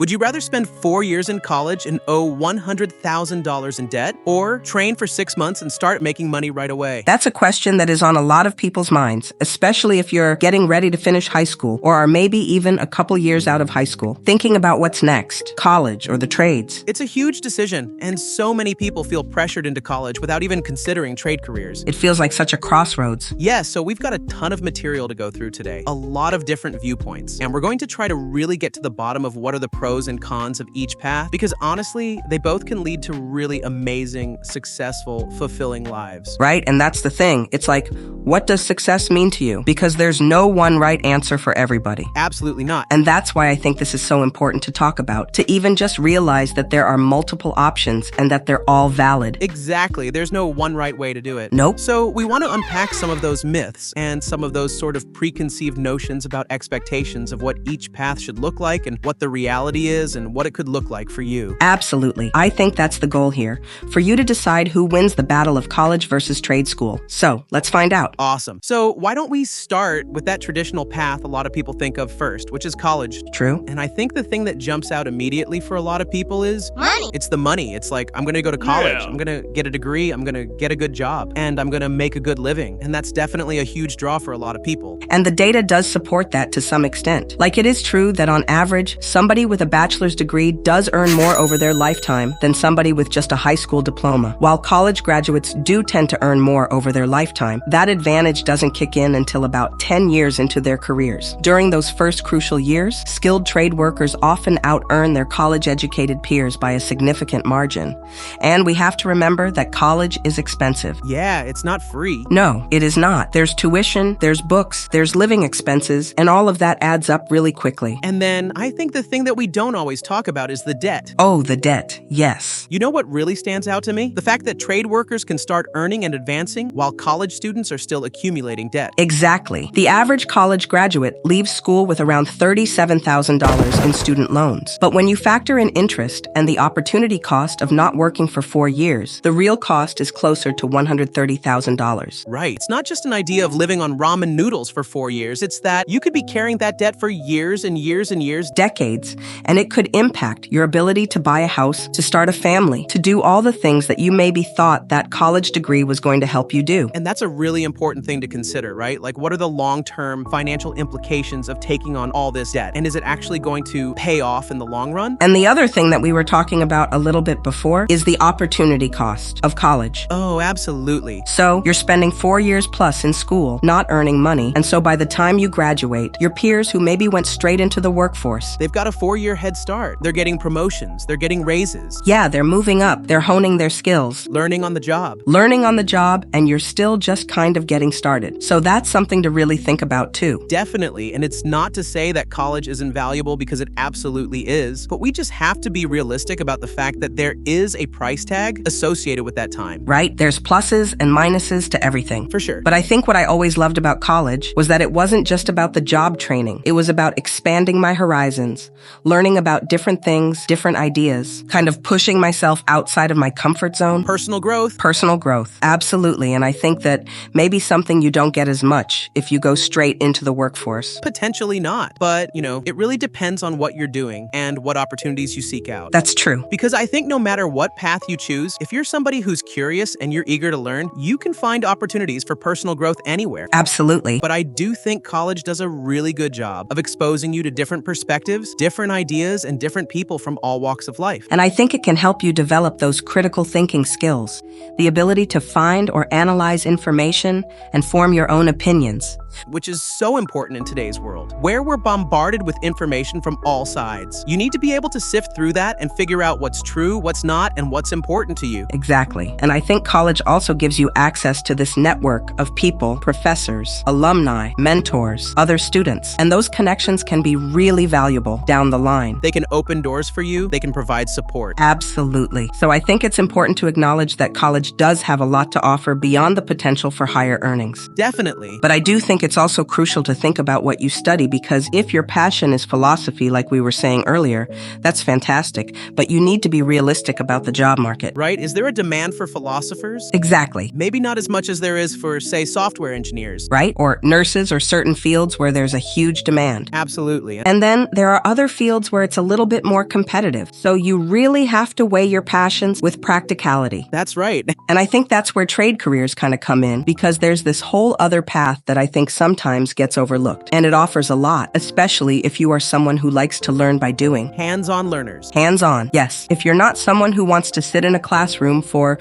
Would you rather spend 4 years in college and owe $100,000 in debt, or train for 6 months and start making money right away? That's a question that is on a lot of people's minds, especially if you're getting ready to finish high school or are maybe even a couple years out of high school, thinking about what's next, college or the trades. It's a huge decision, and so many people feel pressured into college without even considering trade careers. It feels like such a crossroads. Yeah, so we've got a ton of material to go through today, a lot of different viewpoints, and we're going to try to really get to the bottom of what are the pros and cons of each path, because honestly, they both can lead to really amazing, successful, fulfilling lives. Right? And that's the thing. It's like, what does success mean to you? Because there's no one right answer for everybody. Absolutely not. And that's why I think this is so important to talk about, to even just realize that there are multiple options and that they're all valid. Exactly. There's no one right way to do it. Nope. So we want to unpack some of those myths and some of those sort of preconceived notions about expectations of what each path should look like and what the reality is and what it could look like for you. Absolutely. I think that's the goal here, for you to decide who wins the battle of college versus trade school. So let's find out. Awesome. So why don't we start with that traditional path a lot of people think of first, which is college. True. And I think the thing that jumps out immediately for a lot of people is money. It's the money. It's like, I'm going to go to college. Yeah. I'm going to get a degree. I'm going to get a good job. And I'm going to make a good living. And that's definitely a huge draw for a lot of people. And the data does support that to some extent. Like, it is true that on average, somebody with a bachelor's degree does earn more over their lifetime than somebody with just a high school diploma. While college graduates do tend to earn more over their lifetime, that advantage doesn't kick in until about 10 years into their careers. During those first crucial years, skilled trade workers often out-earn their college-educated peers by a significant margin. And we have to remember that college is expensive. Yeah, it's not free. No, it is not. There's tuition, there's books, there's living expenses, and all of that adds up really quickly. And then I think the thing that we don't always talk about is the debt. Oh, the debt. Yes. You know what really stands out to me? The fact that trade workers can start earning and advancing while college students are still accumulating debt. Exactly. The average college graduate leaves school with around $37,000 in student loans. But when you factor in interest and the opportunity cost of not working for 4 years, the real cost is closer to $130,000. Right. It's not just an idea of living on ramen noodles for 4 years. It's that you could be carrying that debt for years and years and years. Decades. And it could impact your ability to buy a house, to start a family, to do all the things that you maybe thought that college degree was going to help you do. And that's a really important thing to consider, right? Like, what are the long-term financial implications of taking on all this debt? And is it actually going to pay off in the long run? And the other thing that we were talking about a little bit before is the opportunity cost of college. Oh, absolutely. So you're spending 4 years plus in school, not earning money. And so by the time you graduate, your peers who maybe went straight into the workforce, they've got a 4-year head start. They're getting promotions. They're getting raises. Yeah, they're moving up. They're honing their skills. Learning on the job. Learning on the job, and you're still just kind of getting started. So that's something to really think about too. Definitely. And it's not to say that college is invaluable, because it absolutely is. But we just have to be realistic about the fact that there is a price tag associated with that time. Right? There's pluses and minuses to everything. For sure. But I think what I always loved about college was that it wasn't just about the job training. It was about expanding my horizons, learning about different things, different ideas, kind of pushing myself outside of my comfort zone. Personal growth. Personal growth. Absolutely. And I think that maybe something you don't get as much if you go straight into the workforce. Potentially not. But, it really depends on what you're doing and what opportunities you seek out. That's true. Because I think no matter what path you choose, if you're somebody who's curious and you're eager to learn, you can find opportunities for personal growth anywhere. Absolutely. But I do think college does a really good job of exposing you to different perspectives, different ideas, and different people from all walks of life. And I think it can help you develop those critical thinking skills, the ability to find or analyze information and form your own opinions. Which is so important in today's world, where we're bombarded with information from all sides. You need to be able to sift through that and figure out what's true, what's not, and what's important to you. Exactly. And I think college also gives you access to this network of people, professors, alumni, mentors, other students. And those connections can be really valuable down the line. They can open doors for you. They can provide support. Absolutely. So I think it's important to acknowledge that college does have a lot to offer beyond the potential for higher earnings. Definitely. But I do think think it's also crucial to think about what you study, because if your passion is philosophy, like we were saying earlier, that's fantastic, but you need to be realistic about the job market. Right? Is there a demand for philosophers? Exactly. Maybe not as much as there is for, say, software engineers. Right? Or nurses, or certain fields where there's a huge demand. Absolutely. And then there are other fields where it's a little bit more competitive. So you really have to weigh your passions with practicality. That's right. And I think that's where trade careers kind of come in, because there's this whole other path that I think sometimes gets overlooked. And it offers a lot, especially if you are someone who likes to learn by doing. Hands-on learners. Hands-on, yes. If you're not someone who wants to sit in a classroom for,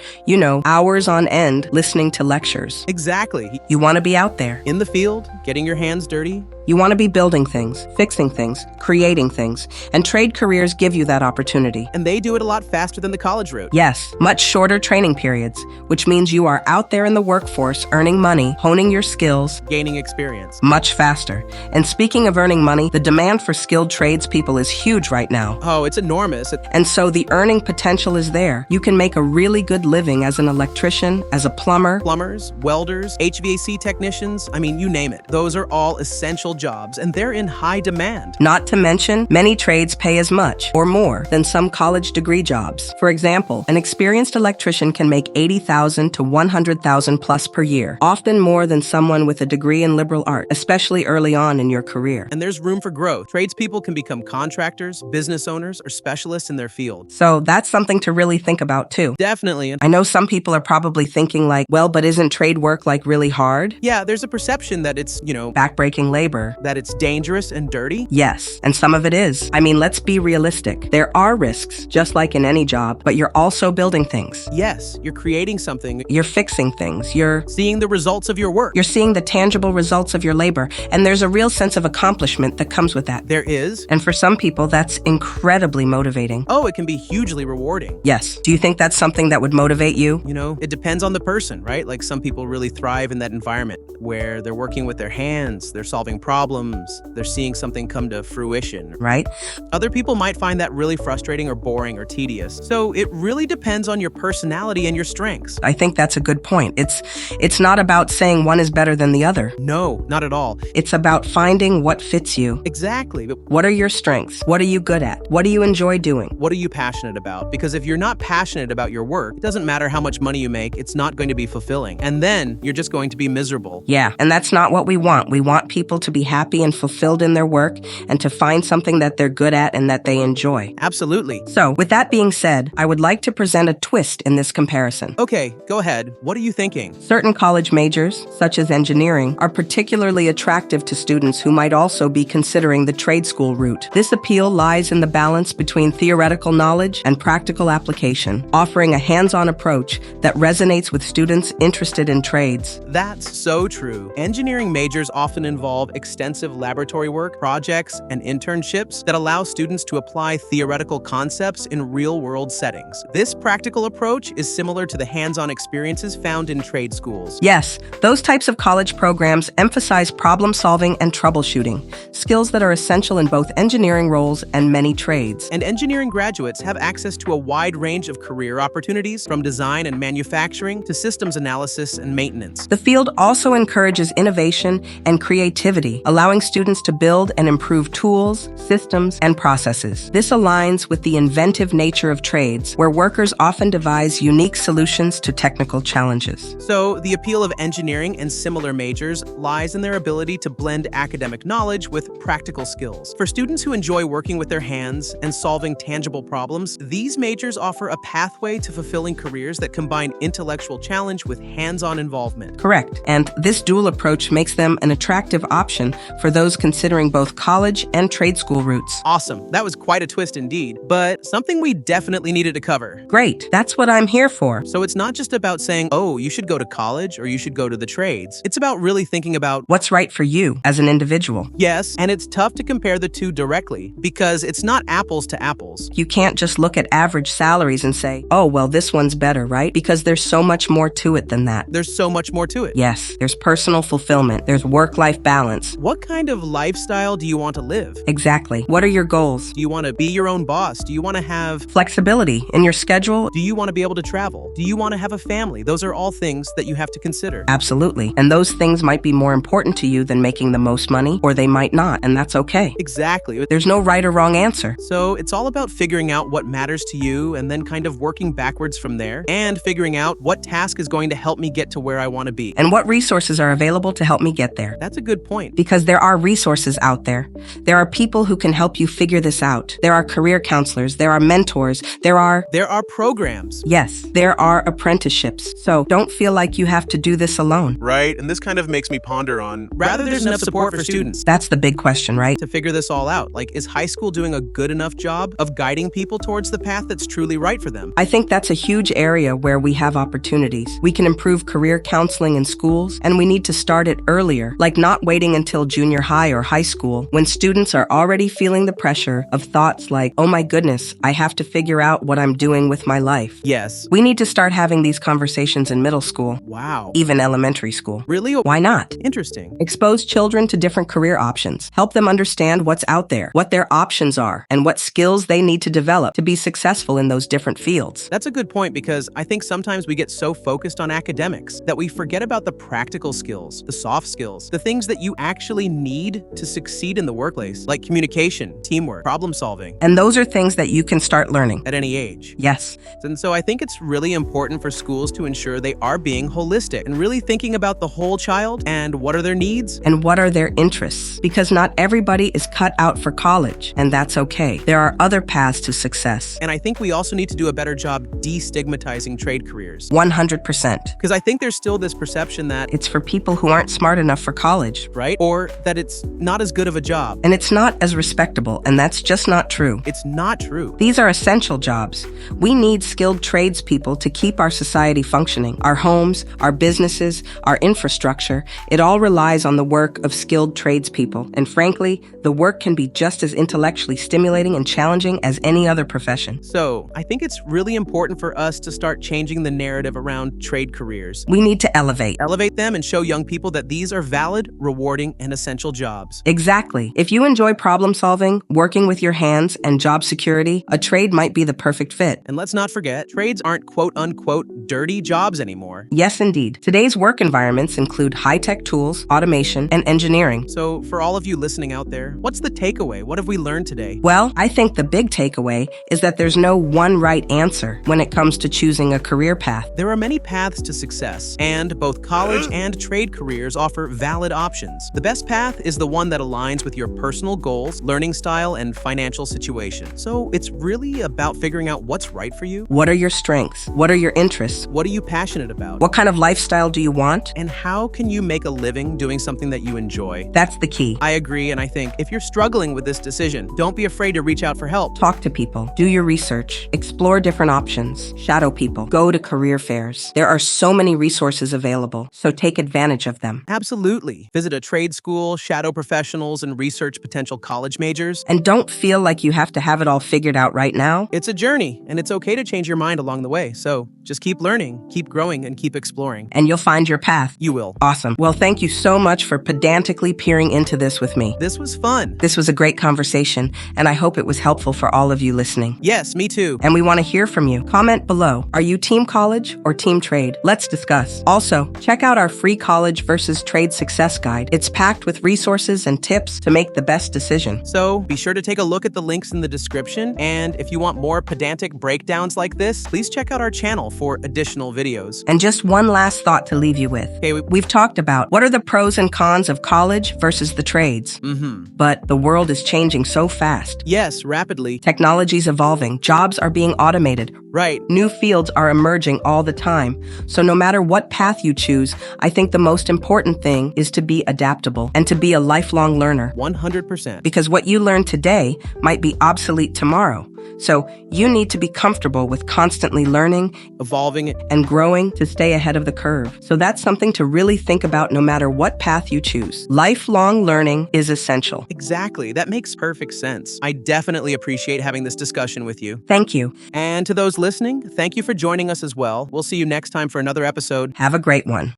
hours on end listening to lectures. Exactly. You want to be out there. In the field, getting your hands dirty. You want to be building things, fixing things, creating things, and trade careers give you that opportunity. And they do it a lot faster than the college route. Yes, much shorter training periods, which means you are out there in the workforce earning money, honing your skills, Gaining experience. much faster. And speaking of earning money, the demand for skilled tradespeople is huge right now. Oh, it's enormous. And so the earning potential is there. You can make a really good living as an electrician, as a plumber. Plumbers, welders, HVAC technicians, I mean, you name it. Those are all essential jobs, and they're in high demand. Not to mention, many trades pay as much or more than some college degree jobs. For example, an experienced electrician can make $80,000 to $100,000 plus per year, often more than someone with a degree in liberal art, especially early on in your career. And there's room for growth. Tradespeople can become contractors, business owners, or specialists in their field. So that's something to really think about too. Definitely. I know some people are probably thinking like, well, but isn't trade work like really hard? Yeah, there's a perception that it's, Backbreaking labor. that it's dangerous and dirty. Yes, and some of it is. I mean, let's be realistic. There are risks, just like in any job, but you're also building things. Yes, you're creating something. You're fixing things. You're Seeing the results of your work. seeing the tangible results of your labor, and there's a real sense of accomplishment that comes with that. There is. And for some people, that's incredibly motivating. Oh, it can be hugely rewarding. Yes. Do you think that's something that would motivate you? It depends on the person, right? Like some people really thrive in that environment where they're working with their hands, they're solving problems, they're seeing something come to fruition. Right? Other people might find that really frustrating or boring or tedious. So it really depends on your personality and your strengths. I think that's a good point. It's not about saying one is better than the other. No, not at all. It's about finding what fits you. Exactly. But What are your strengths? What are you good at? What do you enjoy doing? what are you passionate about? Because if you're not passionate about your work, it doesn't matter how much money you make, it's not going to be fulfilling. And then you're just going to be miserable. Yeah, and that's not what we want. We want people to be happy and fulfilled in their work and to find something that they're good at and that they enjoy. Absolutely. So, with that being said, I would like to present a twist in this comparison. Okay, go ahead. What are you thinking? Certain college majors, such as engineering, are particularly attractive to students who might also be considering the trade school route. This appeal lies in the balance between theoretical knowledge and practical application, offering a hands-on approach that resonates with students interested in trades. That's so true. Engineering majors often involve extensive laboratory work, projects, and internships that allow students to apply theoretical concepts in real-world settings. This practical approach is similar to the hands-on experiences found in trade schools. Yes, those types of college programs emphasize problem-solving and troubleshooting, skills that are essential in both engineering roles and many trades. And engineering graduates have access to a wide range of career opportunities, from design and manufacturing to systems analysis and maintenance. The field also encourages innovation and creativity, allowing students to build and improve tools, systems, and processes. This aligns with the inventive nature of trades, where workers often devise unique solutions to technical challenges. So, the appeal of engineering and similar majors lies in their ability to blend academic knowledge with practical skills. For students who enjoy working with their hands and solving tangible problems, these majors offer a pathway to fulfilling careers that combine intellectual challenge with hands-on involvement. Correct. And this dual approach makes them an attractive option for those considering both college and trade school routes. Awesome. That was quite a twist indeed, but something we definitely needed to cover. Great. That's what I'm here for. So it's not just about saying, oh, you should go to college or you should go to the trades. It's about really thinking about What's right for you as an individual. yes, and it's tough to compare the two directly because it's not apples to apples. You can't just look at average salaries and say, oh, well, this one's better, right? Because there's so much more to it than that. There's so much more to it. Yes, there's personal fulfillment, there's work-life balance, What kind of lifestyle do you want to live? Exactly. What are your goals? Do you want to be your own boss? Do you want to have Flexibility in your schedule? Do you want to be able to travel? Do you want to have a family? Those are all things that you have to consider. Absolutely. And those things might be more important to you than making the most money, or they might not, and that's okay. Exactly. There's no right or wrong answer. So it's all about figuring out what matters to you and then kind of working backwards from there and figuring out what task is going to help me get to where I want to be. And what resources are available to help me get there? That's a good point. Because there are resources out there. There are people who can help you figure this out. There are career counselors. There are mentors. There are programs. Yes, there are apprenticeships. So don't feel like you have to do this alone. Right, and this kind of makes me ponder on whether there's enough support for students. That's the big question, right? To figure this all out, like, is high school doing a good enough job of guiding people towards the path that's truly right for them? I think that's a huge area where we have opportunities. We can improve career counseling in schools, and we need to start it earlier, like not waiting until junior high or high school when students are already feeling the pressure of thoughts like, oh my goodness, I have to figure out what I'm doing with my life. Yes. We need to start having these conversations in middle school. Wow. Even elementary school. Really? Why not? Interesting. Expose children to different career options. Help them understand what's out there, what their options are, and what skills they need to develop to be successful in those different fields. That's a good point because I think sometimes we get so focused on academics that we forget about the practical skills, the soft skills, the things that you actually need to succeed in the workplace, like communication, teamwork, problem solving. And those are things that you can start learning At any age. Yes. And so I think it's really important for schools to ensure they are being holistic and really thinking about the whole child and what are their needs. And what are their interests? Because not everybody is cut out for college, and that's okay. There are other paths to success. And I think we also need to do a better job destigmatizing trade careers. 100%. Because I think there's still this perception that It's for people who aren't smart enough for college. right? Or that it's not as good of a job. And it's not as respectable, and that's just not true. It's not true. These are essential jobs. We need skilled tradespeople to keep our society functioning. Our homes, our businesses, our infrastructure, it all relies on the work of skilled tradespeople. And frankly, the work can be just as intellectually stimulating and challenging as any other profession. So I think it's really important for us to start changing the narrative around trade careers. We need to elevate. Elevate them and show young people that these are valid, rewarding, and essential jobs. Exactly. If you enjoy problem solving, working with your hands, and job security, a trade might be the perfect fit. And let's not forget, trades aren't quote-unquote dirty jobs anymore. Yes, indeed. Today's work environments include high-tech tools, automation, and engineering. So for all of you listening out there, what's the takeaway? What have we learned today? Well, I think the big takeaway is that there's no one right answer when it comes to choosing a career path. There are many paths to success, and both college and trade careers offer valid options. The best path is the one that aligns with your personal goals, learning style, and financial situation. So it's really about figuring out what's right for you. What are your strengths? What are your interests? What are you passionate about? What kind of lifestyle do you want? And how can you make a living doing something that you enjoy? That's the key. I agree, and I think if you're struggling with this decision, don't be afraid to reach out for help. Talk to people, do your research, explore different options, shadow people, go to career fairs. There are so many resources available, so take advantage of them. Absolutely. Visit a trade school, shadow professionals, and research potential college majors. And don't feel like you have to have it all figured out right now. It's a journey, and it's okay to change your mind along the way. So just keep learning, keep growing, and keep exploring. And you'll find your path. You will. Awesome. Well, thank you so much for pedantically peering into this with me. This was fun. This was a great conversation, and I hope it was helpful for all of you listening. Yes, me too. And we want to hear from you. Comment below. Are you team college or team trade? Let's discuss. Also, check out our free college versus trade success guide. It's packed with resources and tips to make the best decision. So be sure to take a look at the links in the description. And if you want more pedantic breakdowns like this, please check out our channel for additional videos. And just one last thought to leave you with. Okay, We've talked about what are the pros and cons of college versus the trades. But the world is changing so fast. Yes, rapidly. Technology's evolving. Jobs are being automated. Right. New fields are emerging all the time. So no matter what path you choose, I think the most important thing is to be adaptable and to be a lifelong learner. 100%. Because what you learn today might be obsolete tomorrow. So you need to be comfortable with constantly learning, Evolving. and growing to stay ahead of the curve. So that's something to really think about no matter what path you choose. Lifelong learning is essential. Exactly. That makes perfect sense. I definitely appreciate having this discussion with you. Thank you. And to those listening, thank you for joining us as well. We'll see you next time for another episode. Have a great one.